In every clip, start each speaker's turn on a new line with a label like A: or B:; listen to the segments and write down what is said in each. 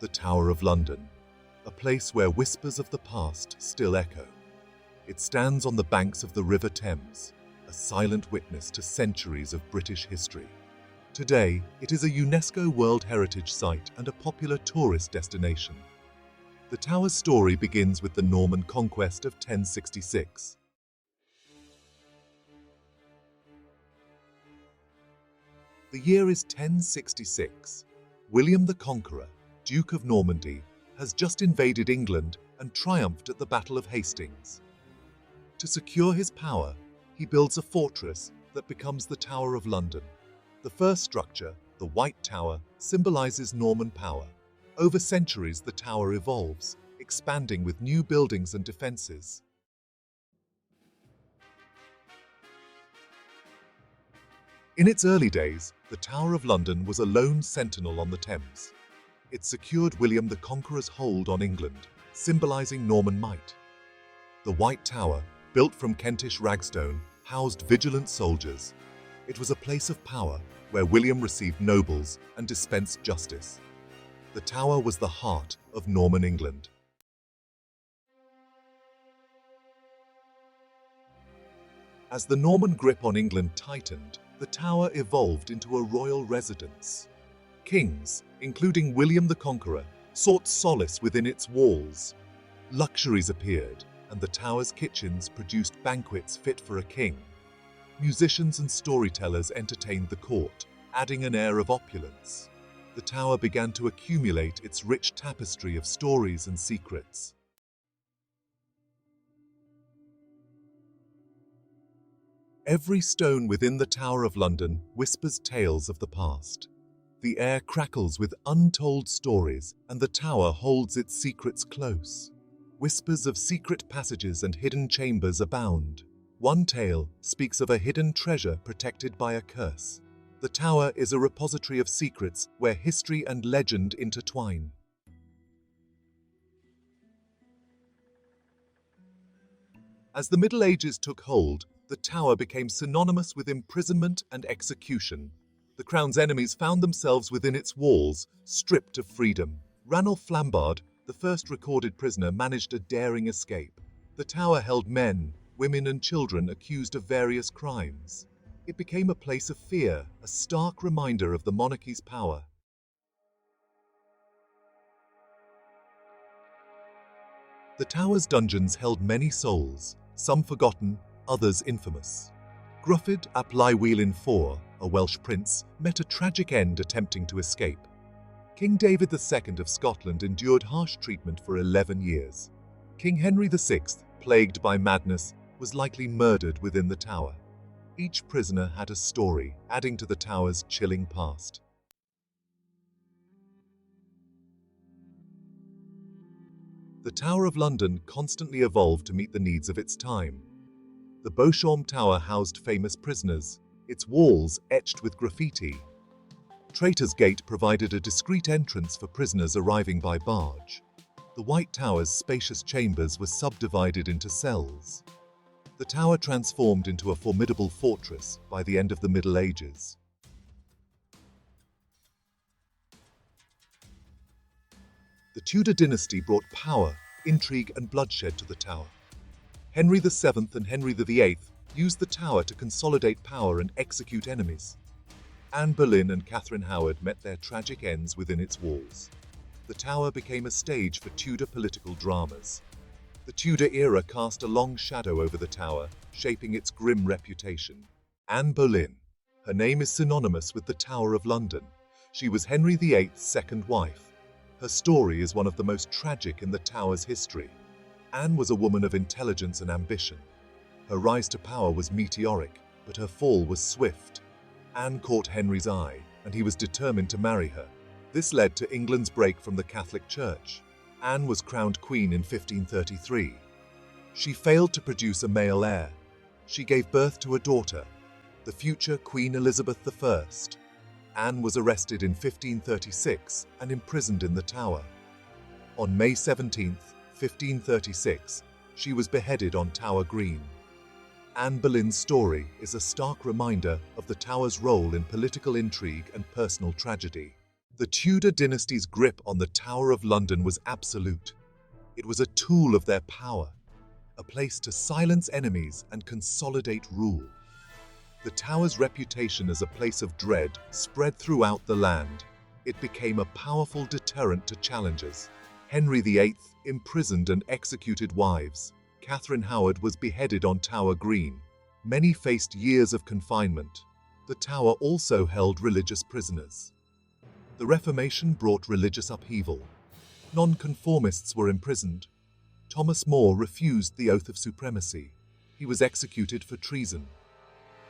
A: the Tower of London, a place where whispers of the past still echo. It stands on the banks of the River Thames, a silent witness to centuries of British history. Today, it is a UNESCO World Heritage Site and a popular tourist destination. The tower's story begins with the Norman conquest of 1066. The year is 1066. William the Conqueror, Duke of Normandy, has just invaded England and triumphed at the Battle of Hastings. To secure his power, he builds a fortress that becomes the Tower of London. The first structure, the White Tower, symbolizes Norman power. Over centuries, the tower evolves, expanding with new buildings and defenses. In its early days, the Tower of London was a lone sentinel on the Thames. It secured William the Conqueror's hold on England, symbolizing Norman might. The White Tower, built from Kentish ragstone, housed vigilant soldiers. It was a place of power where William received nobles and dispensed justice. The tower was the heart of Norman England. As the Norman grip on England tightened, the tower evolved into a royal residence. Kings, including William the Conqueror, sought solace within its walls. Luxuries appeared, and the tower's kitchens produced banquets fit for a king. Musicians and storytellers entertained the court, adding an air of opulence. The tower began to accumulate its rich tapestry of stories and secrets. Every stone within the Tower of London whispers tales of the past. The air crackles with untold stories, and the tower holds its secrets close. Whispers of secret passages and hidden chambers abound. One tale speaks of a hidden treasure protected by a curse. The tower is a repository of secrets where history and legend intertwine. As the Middle Ages took hold, the tower became synonymous with imprisonment and execution. The crown's enemies found themselves within its walls, stripped of freedom. Ranulph Flambard, the first recorded prisoner, managed a daring escape. The tower held men, women and children accused of various crimes. It became a place of fear, a stark reminder of the monarchy's power. The tower's dungeons held many souls, some forgotten, others infamous. Gruffydd ap Llywelyn IV, a Welsh prince, met a tragic end attempting to escape. King David II of Scotland endured harsh treatment for 11 years. King Henry VI, plagued by madness, was likely murdered within the tower. Each prisoner had a story, adding to the tower's chilling past. The Tower of London constantly evolved to meet the needs of its time. The Beauchamp Tower housed famous prisoners, its walls etched with graffiti. Traitor's Gate provided a discreet entrance for prisoners arriving by barge. The White Tower's spacious chambers were subdivided into cells. The tower transformed into a formidable fortress by the end of the Middle Ages. The Tudor dynasty brought power, intrigue and bloodshed to the tower. Henry VII and Henry VIII used the tower to consolidate power and execute enemies. Anne Boleyn and Catherine Howard met their tragic ends within its walls. The tower became a stage for Tudor political dramas. The Tudor era cast a long shadow over the tower, shaping its grim reputation. Anne Boleyn. Her name is synonymous with the Tower of London. She was Henry VIII's second wife. Her story is one of the most tragic in the tower's history. Anne was a woman of intelligence and ambition. Her rise to power was meteoric, but her fall was swift. Anne caught Henry's eye, and he was determined to marry her. This led to England's break from the Catholic Church. Anne was crowned queen in 1533. She failed to produce a male heir. She gave birth to a daughter, the future Queen Elizabeth I. Anne was arrested in 1536 and imprisoned in the Tower. On May 17, 1536, she was beheaded on Tower Green. Anne Boleyn's story is a stark reminder of the Tower's role in political intrigue and personal tragedy. The Tudor dynasty's grip on the Tower of London was absolute. It was a tool of their power, a place to silence enemies and consolidate rule. The tower's reputation as a place of dread spread throughout the land. It became a powerful deterrent to challengers. Henry VIII imprisoned and executed wives. Catherine Howard was beheaded on Tower Green. Many faced years of confinement. The tower also held religious prisoners. The Reformation brought religious upheaval. Nonconformists were imprisoned. Thomas More refused the oath of supremacy. He was executed for treason.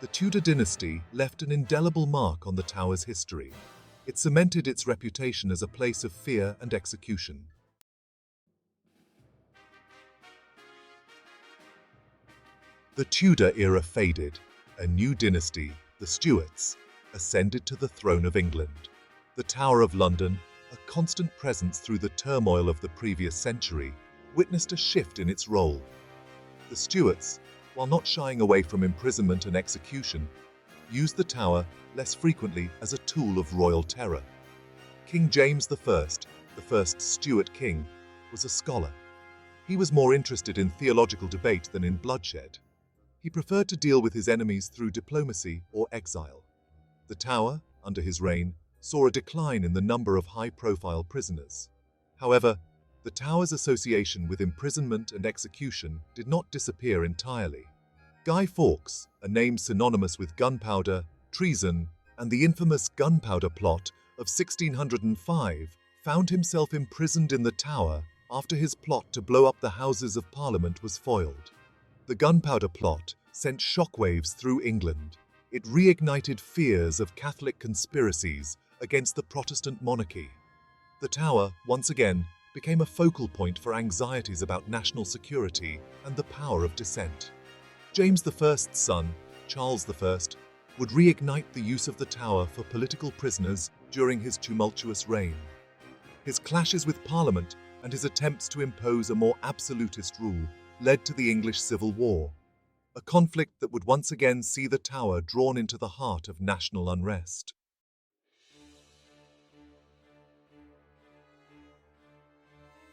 A: The Tudor dynasty left an indelible mark on the tower's history. It cemented its reputation as a place of fear and execution. The Tudor era faded. A new dynasty, the Stuarts, ascended to the throne of England. The Tower of London, a constant presence through the turmoil of the previous century, witnessed a shift in its role. The Stuarts, while not shying away from imprisonment and execution, used the tower less frequently as a tool of royal terror. King James I, the first Stuart king, was a scholar. He was more interested in theological debate than in bloodshed. He preferred to deal with his enemies through diplomacy or exile. The tower, under his reign, saw a decline in the number of high-profile prisoners. However, the tower's association with imprisonment and execution did not disappear entirely. Guy Fawkes, a name synonymous with gunpowder, treason, and the infamous Gunpowder Plot of 1605, found himself imprisoned in the tower after his plot to blow up the Houses of Parliament was foiled. The Gunpowder Plot sent shockwaves through England. It reignited fears of Catholic conspiracies against the Protestant monarchy. The tower, once again, became a focal point for anxieties about national security and the power of dissent. James I's son, Charles I, would reignite the use of the tower for political prisoners during his tumultuous reign. His clashes with Parliament and his attempts to impose a more absolutist rule led to the English Civil War, a conflict that would once again see the tower drawn into the heart of national unrest.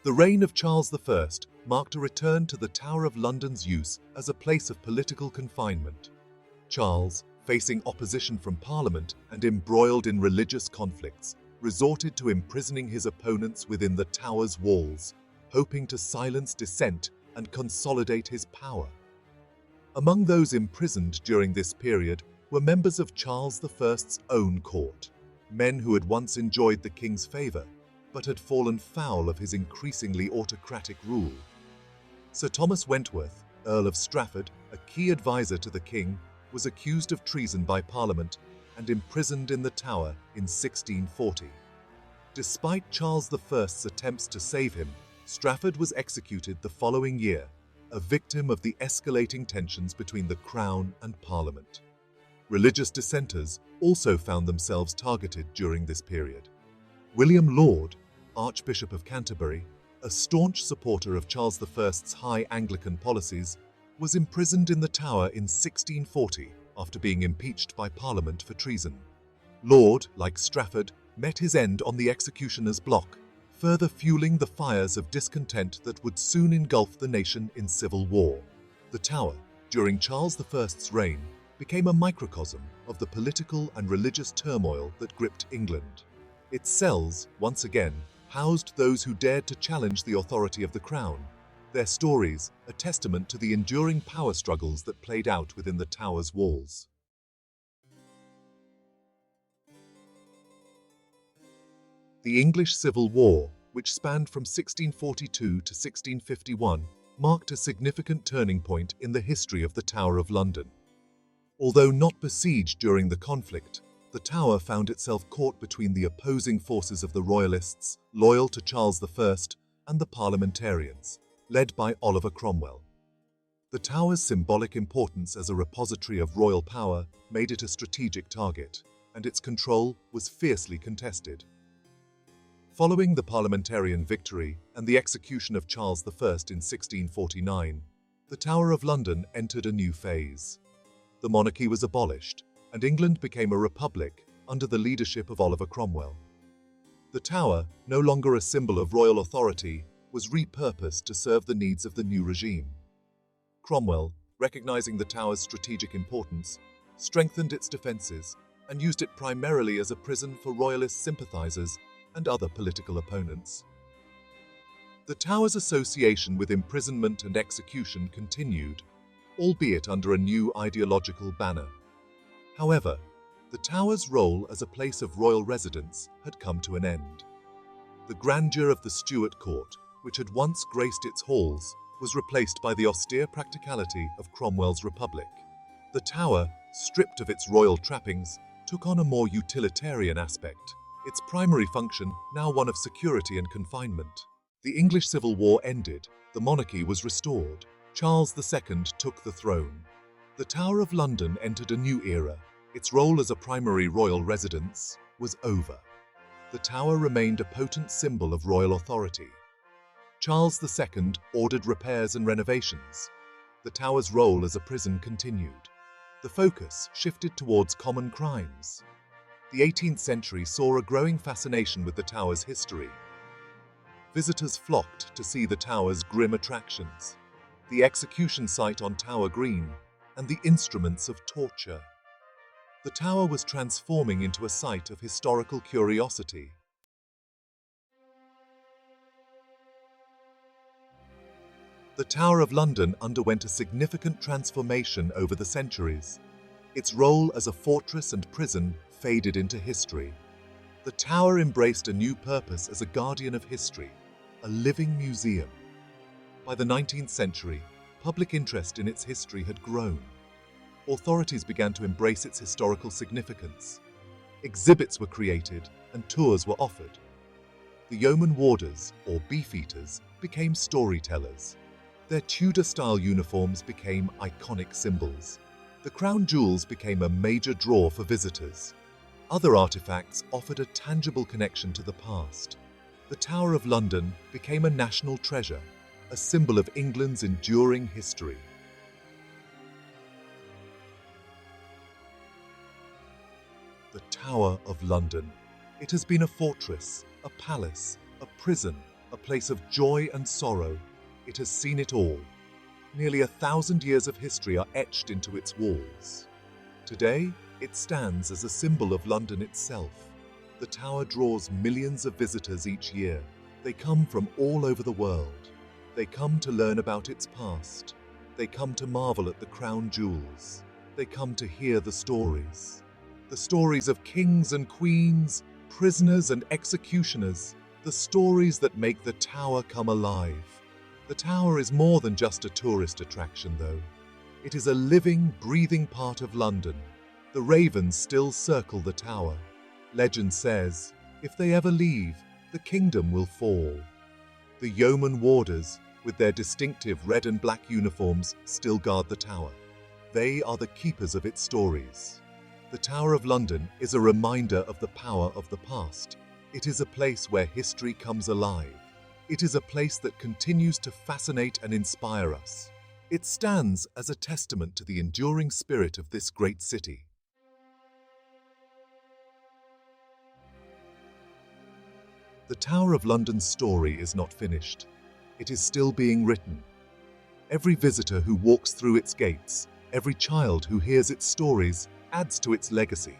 A: The reign of Charles I marked a return to the Tower of London's use as a place of political confinement. Charles, facing opposition from Parliament and embroiled in religious conflicts, resorted to imprisoning his opponents within the tower's walls, hoping to silence dissent and consolidate his power. Among those imprisoned during this period were members of Charles I's own court, men who had once enjoyed the king's favour, but had fallen foul of his increasingly autocratic rule. Sir Thomas Wentworth, Earl of Strafford, a key advisor to the king, was accused of treason by Parliament and imprisoned in the Tower in 1640. Despite Charles I's attempts to save him, Strafford was executed the following year, a victim of the escalating tensions between the Crown and Parliament. Religious dissenters also found themselves targeted during this period. William Laud, Archbishop of Canterbury, a staunch supporter of Charles I's high Anglican policies, was imprisoned in the Tower in 1640 after being impeached by Parliament for treason. Laud, like Strafford, met his end on the executioner's block, further fueling the fires of discontent that would soon engulf the nation in civil war. The Tower, during Charles I's reign, became a microcosm of the political and religious turmoil that gripped England. Its cells, once again, housed those who dared to challenge the authority of the Crown, their stories a testament to the enduring power struggles that played out within the Tower's walls. The English Civil War, which spanned from 1642 to 1651, marked a significant turning point in the history of the Tower of London. Although not besieged during the conflict, the Tower found itself caught between the opposing forces of the Royalists, loyal to Charles I, and the Parliamentarians, led by Oliver Cromwell. The Tower's symbolic importance as a repository of royal power made it a strategic target, and its control was fiercely contested. Following the Parliamentarian victory and the execution of Charles I in 1649, the Tower of London entered a new phase. The monarchy was abolished, and England became a republic under the leadership of Oliver Cromwell. The tower, no longer a symbol of royal authority, was repurposed to serve the needs of the new regime. Cromwell, recognizing the tower's strategic importance, strengthened its defenses and used it primarily as a prison for royalist sympathizers and other political opponents. The tower's association with imprisonment and execution continued, albeit under a new ideological banner. However, the tower's role as a place of royal residence had come to an end. The grandeur of the Stuart court, which had once graced its halls, was replaced by the austere practicality of Cromwell's republic. The tower, stripped of its royal trappings, took on a more utilitarian aspect, its primary function now one of security and confinement. The English Civil War ended, the monarchy was restored. Charles II took the throne. The Tower of London entered a new era. Its role as a primary royal residence was over. The tower remained a potent symbol of royal authority. Charles II ordered repairs and renovations. The tower's role as a prison continued. The focus shifted towards common crimes. The 18th century saw a growing fascination with the tower's history. Visitors flocked to see the tower's grim attractions, the execution site on Tower Green, and the instruments of torture. The tower was transforming into a site of historical curiosity. The Tower of London underwent a significant transformation over the centuries. Its role as a fortress and prison faded into history. The tower embraced a new purpose as a guardian of history, a living museum. By the 19th century, public interest in its history had grown. Authorities began to embrace its historical significance. Exhibits were created and tours were offered. The Yeoman Warders, or Beefeaters, became storytellers. Their Tudor-style uniforms became iconic symbols. The crown jewels became a major draw for visitors. Other artifacts offered a tangible connection to the past. The Tower of London became a national treasure, a symbol of England's enduring history. The Tower of London. It has been a fortress, a palace, a prison, a place of joy and sorrow. It has seen it all. Nearly 1,000 years of history are etched into its walls. Today, it stands as a symbol of London itself. The tower draws millions of visitors each year. They come from all over the world. They come to learn about its past. They come to marvel at the crown jewels. They come to hear the stories. The stories of kings and queens, prisoners and executioners. The stories that make the tower come alive. The tower is more than just a tourist attraction, though. It is a living, breathing part of London. The ravens still circle the tower. Legend says, if they ever leave, the kingdom will fall. The Yeoman Warders, with their distinctive red and black uniforms, still guard the tower. They are the keepers of its stories. The Tower of London is a reminder of the power of the past. It is a place where history comes alive. It is a place that continues to fascinate and inspire us. It stands as a testament to the enduring spirit of this great city. The Tower of London's story is not finished. It is still being written. Every visitor who walks through its gates, every child who hears its stories, adds to its legacy.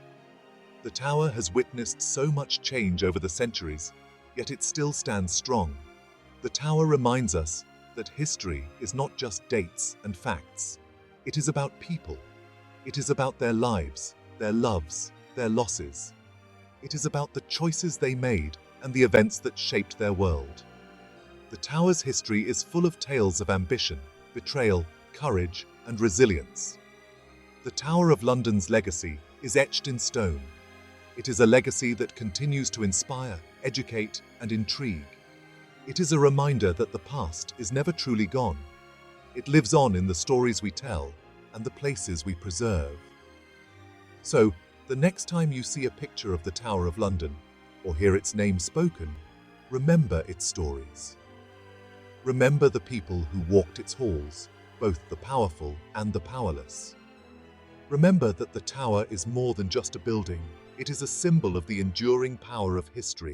A: The tower has witnessed so much change over the centuries, yet it still stands strong. The tower reminds us that history is not just dates and facts. It is about people. It is about their lives, their loves, their losses. It is about the choices they made and the events that shaped their world. The tower's history is full of tales of ambition, betrayal, courage, and resilience. The Tower of London's legacy is etched in stone. It is a legacy that continues to inspire, educate, and intrigue. It is a reminder that the past is never truly gone. It lives on in the stories we tell and the places we preserve. So, the next time you see a picture of the Tower of London or hear its name spoken, remember its stories. Remember the people who walked its halls, both the powerful and the powerless. Remember that the tower is more than just a building. It is a symbol of the enduring power of history.